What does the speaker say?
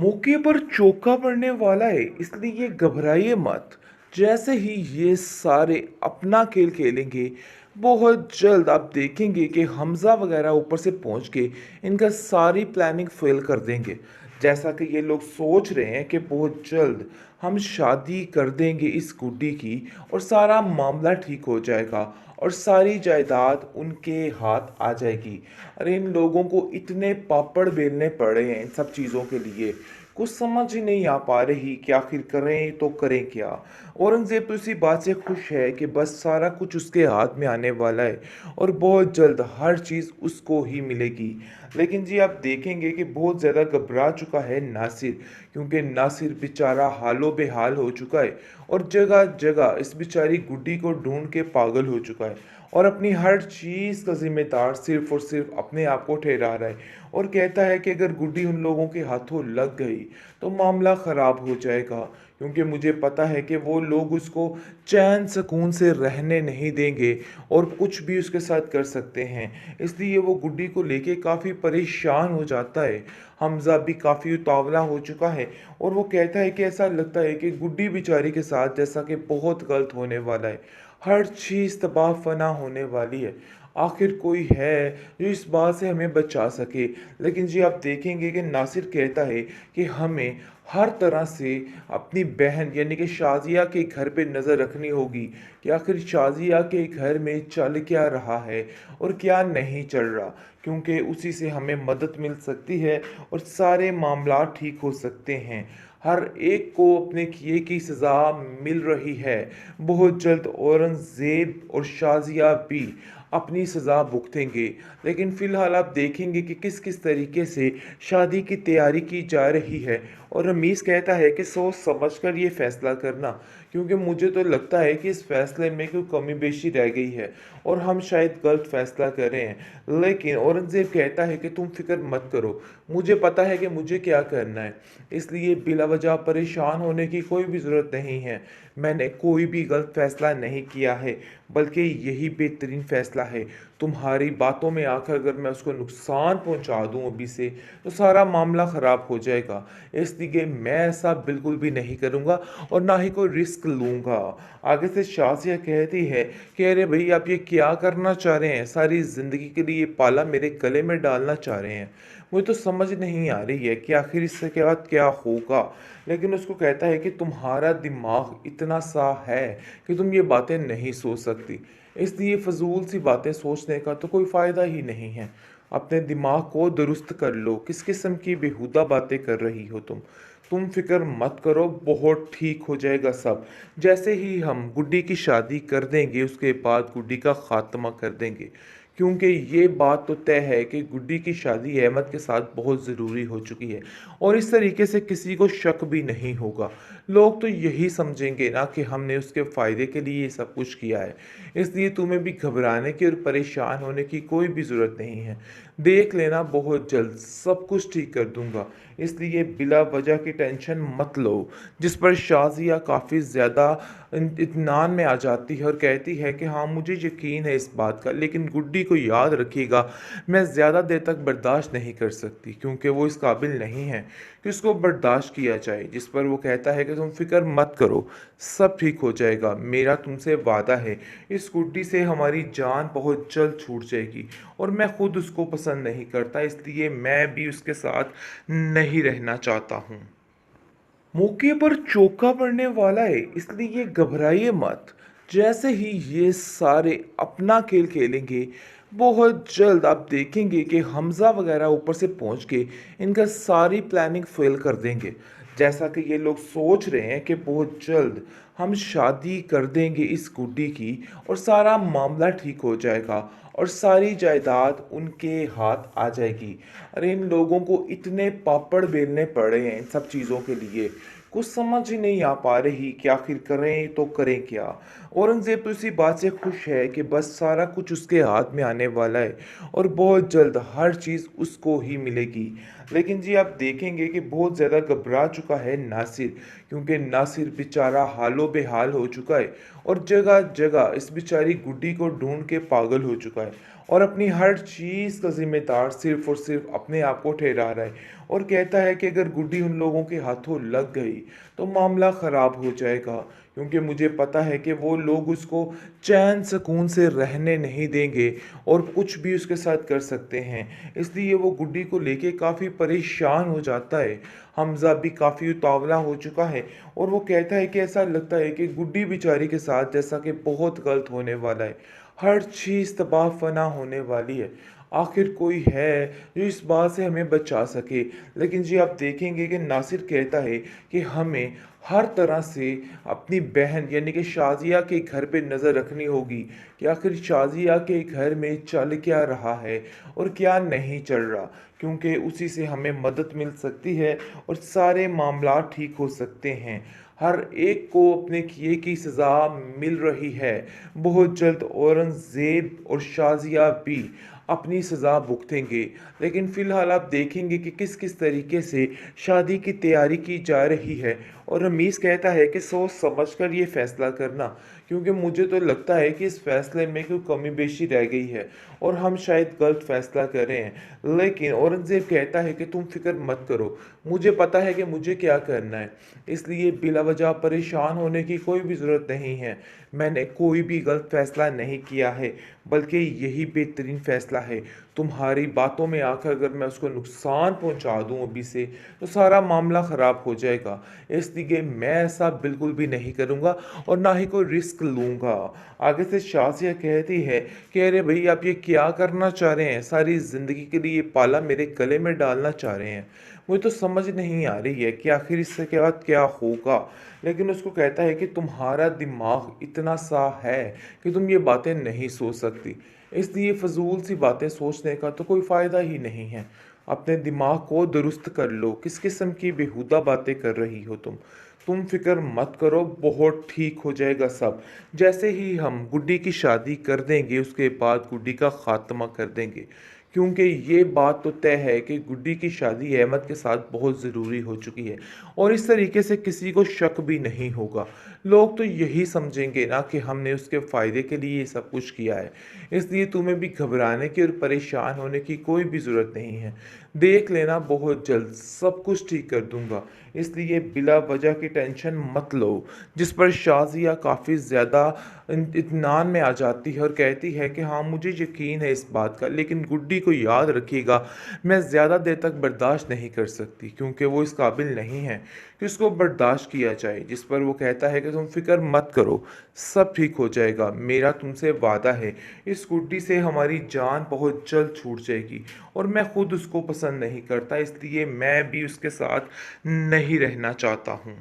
मौके पर चौका पड़ने वाला है, इसलिए घबराइए मत। जैसे ही ये सारे अपना खेल खेलेंगे, बहुत जल्द आप देखेंगे कि हमज़ा वगैरह ऊपर से पहुंच के इनका सारी प्लानिंग फेल कर देंगे। जैसा कि ये लोग सोच रहे हैं कि बहुत जल्द हम शादी कर देंगे इस गुड्डी की और सारा मामला ठीक हो जाएगा और सारी जायदाद उनके हाथ आ जाएगी। अरे इन लोगों को इतने पापड़ बेलने पड़े हैं इन सब चीज़ों के लिए, कुछ समझ ही नहीं आ पा रही कि आखिर करें तो करें क्या। औरंगज़ेब तो इसी बात से खुश है कि बस सारा कुछ उसके हाथ में आने वाला है और बहुत जल्द हर चीज़ उसको ही मिलेगी। लेकिन जी आप देखेंगे कि बहुत ज़्यादा घबरा चुका है नासिर, क्योंकि नासिर बेचारा हालो बेहाल हो चुका है और जगह जगह इस बेचारी गुड्डी को ढूंढ के पागल हो चुका है और अपनी हर चीज़ का जिम्मेदार सिर्फ और सिर्फ अपने आप को ठहरा रहा है और कहता है कि अगर गुड्डी उन लोगों के हाथों लग गई तो मामला ख़राब हो जाएगा, क्योंकि मुझे पता है कि वो लोग उसको चैन सुकून से रहने नहीं देंगे और कुछ भी उसके साथ कर सकते हैं। इसलिए वो गुड्डी को लेके काफ़ी परेशान हो जाता है। हमज़ा भी काफ़ी उतावला हो चुका है और वो कहता है कि ऐसा लगता है कि गुड्डी बेचारी के साथ जैसा कि बहुत गलत होने वाला है, हर चीज़ तबाह फना होने वाली है। आखिर कोई है जो इस बात से हमें बचा सके। लेकिन जी आप देखेंगे कि नासिर कहता है कि हमें हर तरह से अपनी बहन यानी कि शाज़िया के घर पे नज़र रखनी होगी कि आखिर शाज़िया के घर में चल क्या रहा है और क्या नहीं चल रहा, क्योंकि उसी से हमें मदद मिल सकती है और सारे मामला ठीक हो सकते हैं। हर एक को अपने किए की सज़ा मिल रही है। बहुत जल्द औरंगज़ेब और शाज़िया भी अपनी सज़ा भुगतेंगे। लेकिन फ़िलहाल आप देखेंगे कि किस किस तरीके से शादी की तैयारी की जा रही है और रमीज़ कहता है कि सोच समझ कर ये फ़ैसला करना, क्योंकि मुझे तो लगता है कि इस फ़ैसले में कोई कमी बेशी रह गई है और हम शायद गलत फ़ैसला कर रहे हैं। लेकिन औरंगज़ेब कहता है कि तुम फ़िक्र मत करो, मुझे पता है कि मुझे क्या करना है, इसलिए बिलावजह परेशान होने की कोई भी ज़रूरत नहीं है। मैंने कोई भी गलत फ़ैसला नहीं किया है, बल्कि यही बेहतरीन फ़ैसला है। तुम्हारी बातों में आकर अगर मैं उसको नुकसान पहुंचा दूं अभी से, तो सारा मामला ख़राब हो जाएगा। इसलिए मैं ऐसा बिल्कुल भी नहीं करूंगा और ना ही कोई रिस्क लूंगा। आगे से शाज़िया कहती है कि अरे भाई आप ये क्या करना चाह रहे हैं, सारी ज़िंदगी के लिए ये पाला मेरे गले में डालना चाह रहे हैं। मुझे तो समझ नहीं आ रही है कि आखिर इससे के बाद क्या होगा। लेकिन उसको कहता है कि तुम्हारा दिमाग इतना सा है कि तुम ये बातें नहीं सोच सकती, इसलिए फजूल सी बातें सोचने का तो कोई फ़ायदा ही नहीं है। अपने दिमाग को दुरुस्त कर लो, किस किस्म की बेहुदा बातें कर रही हो तुम फिक्र मत करो, बहुत ठीक हो जाएगा सब। जैसे ही हम गुड्डी की शादी कर देंगे उसके बाद गुड्डी का खात्मा कर देंगे, क्योंकि ये बात तो तय है कि गुड्डी की शादी अहमद के साथ बहुत ज़रूरी हो चुकी है और इस तरीके से किसी को शक भी नहीं होगा। लोग तो यही समझेंगे ना कि हमने उसके फ़ायदे के लिए ये सब कुछ किया है। इसलिए तुम्हें भी घबराने की और परेशान होने की कोई भी ज़रूरत नहीं है। देख लेना, बहुत जल्द सब कुछ ठीक कर दूंगा, इसलिए बिला वजह की टेंशन मत लो। जिस पर शाज़िया काफ़ी ज़्यादा इत्मीनान में आ जाती है और कहती है कि हाँ मुझे यकीन है इस बात का, लेकिन गुड्डी को याद रखिएगा, मैं ज़्यादा देर तक बर्दाश्त नहीं कर सकती, क्योंकि वो इस काबिल नहीं है कि उसको बर्दाश्त किया जाए। जिस पर वो कहता है कि तुम फिक्र मत करो, सब ठीक हो जाएगा, मेरा तुमसे वादा है। इस गुड्डी से हमारी जान बहुत जल्द छूट जाएगी और मैं खुद उसको पसंद नहीं करता, इसलिए मैं भी उसके साथ नहीं रहना चाहता हूँ। मौके पर चौका पड़ने वाला है, इसलिए घबराइए मत। जैसे ही ये सारे अपना खेल खेलेंगे, बहुत जल्द आप देखेंगे कि हमज़ा वगैरह ऊपर से पहुंच के इनका सारी प्लानिंग फेल कर देंगे। जैसा कि ये लोग सोच रहे हैं कि बहुत जल्द हम शादी कर देंगे इस गुड्डी की और सारा मामला ठीक हो जाएगा और सारी जायदाद उनके हाथ आ जाएगी। अरे इन लोगों को इतने पापड़ बेलने पड़े हैं इन सब चीज़ों के लिए, कुछ समझ ही नहीं आ पा रही कि आखिर करें तो करें क्या। औरंगज़ेब तो इसी बात से खुश है कि बस सारा कुछ उसके हाथ में आने वाला है और बहुत जल्द हर चीज़ उसको ही मिलेगी। लेकिन जी आप देखेंगे कि बहुत ज़्यादा घबरा चुका है नासिर, क्योंकि नासिर बेचारा हालो बेहाल हो चुका है और जगह जगह इस बेचारी गुड्डी को ढूंढ के पागल हो चुका है और अपनी हर चीज़ का ज़िम्मेदार सिर्फ़ और सिर्फ़ अपने आप को ठहरा रहा है और कहता है कि अगर गुड्डी उन लोगों के हाथों लग गई तो मामला ख़राब हो जाएगा, क्योंकि मुझे पता है कि वो लोग उसको चैन सुकून से रहने नहीं देंगे और कुछ भी उसके साथ कर सकते हैं। इसलिए वो गुड्डी को लेके काफ़ी परेशान हो जाता है। हमज़ा भी काफ़ी उतावला हो चुका है और वो कहता है कि ऐसा लगता है कि गुड्डी बेचारी के साथ जैसा कि बहुत गलत होने वाला है। हर चीज़ तबाह फना होने वाली है। आखिर कोई है जो इस बात से हमें बचा सके। लेकिन जी आप देखेंगे कि नासिर कहता है कि हमें हर तरह से अपनी बहन यानी कि शाज़िया के घर पे नज़र रखनी होगी कि आखिर शाज़िया के घर में चल क्या रहा है और क्या नहीं चल रहा, क्योंकि उसी से हमें मदद मिल सकती है और सारे मामलात ठीक हो सकते हैं। हर एक को अपने किए की सज़ा मिल रही है। बहुत जल्द औरंगज़ेब और शाज़िया भी अपनी सज़ा भुगतेंगे। लेकिन फ़िलहाल आप देखेंगे कि किस-किस तरीके से शादी की तैयारी की जा रही है और रमीज़ कहता है कि सोच समझ कर ये फ़ैसला करना, क्योंकि मुझे तो लगता है कि इस फ़ैसले में कोई कमी-बेशी रह गई है और हम शायद गलत फ़ैसला कर रहे हैं। लेकिन औरंगज़ेब कहता है कि तुम फ़िक्र मत करो, मुझे पता है कि मुझे क्या करना है, इसलिए बिलावजह परेशान होने की कोई भी ज़रूरत नहीं है। मैंने कोई भी गलत फ़ैसला नहीं किया है, बल्कि यही बेहतरीन फ़ैसला है। तुम्हारी बातों में आकर अगर मैं उसको नुकसान पहुँचा दूँ अभी से, तो सारा मामला ख़राब हो जाएगा। इसलिए मैं ऐसा बिल्कुल भी नहीं करूँगा और ना ही कोई रिस्क लूँगा। आगे से शाज़िया कहती है कि अरे भई आप ये क्या करना चाह रहे हैं? सारी ज़िंदगी के लिए ये पाला मेरे गले में डालना चाह रहे हैं। मुझे तो समझ नहीं आ रही है कि आखिर इससे के बाद क्या होगा? लेकिन उसको कहता है कि तुम्हारा दिमाग इतना सा है कि तुम ये बातें नहीं सोच सकती। इसलिए फ़ज़ूल सी बातें सोचने का तो कोई फ़ायदा ही नहीं है। अपने दिमाग को दुरुस्त कर लो। किस किस्म की बेहुदा बातें कर रही हो तुम? तुम फ़िक्र मत करो, बहुत ठीक हो जाएगा सब। जैसे ही हम गुड्डी की शादी कर देंगे, उसके बाद गुड्डी का ख़ात्मा कर देंगे। क्योंकि ये बात तो तय है कि गुड्डी की शादी अहमद के साथ बहुत ज़रूरी हो चुकी है और इस तरीके से किसी को शक भी नहीं होगा। लोग तो यही समझेंगे ना कि हमने उसके फ़ायदे के लिए ये सब कुछ किया है। इसलिए तुम्हें भी घबराने की और परेशान होने की कोई भी ज़रूरत नहीं है। देख लेना, बहुत जल्द सब कुछ ठीक कर दूँगा। इसलिए बिला वजह की टेंशन मत लो। जिस पर शाज़िया काफ़ी ज़्यादा इत्मीनान में आ जाती है और कहती है कि हाँ, मुझे यकीन है इस बात का, लेकिन गुड्डी को याद रखिएगा, मैं ज़्यादा देर तक बर्दाश्त नहीं कर सकती, क्योंकि वो इस काबिल नहीं है कि उसको बर्दाश्त किया जाए। जिस पर वो कहता है कि तुम फ़िक्र मत करो, सब ठीक हो जाएगा, मेरा तुमसे वादा है। इस गुड्डी से हमारी जान बहुत जल्द छूट जाएगी और मैं खुद उसको पसंद नहीं करता, इसलिए मैं भी उसके साथ नहीं रहना चाहता हूँ।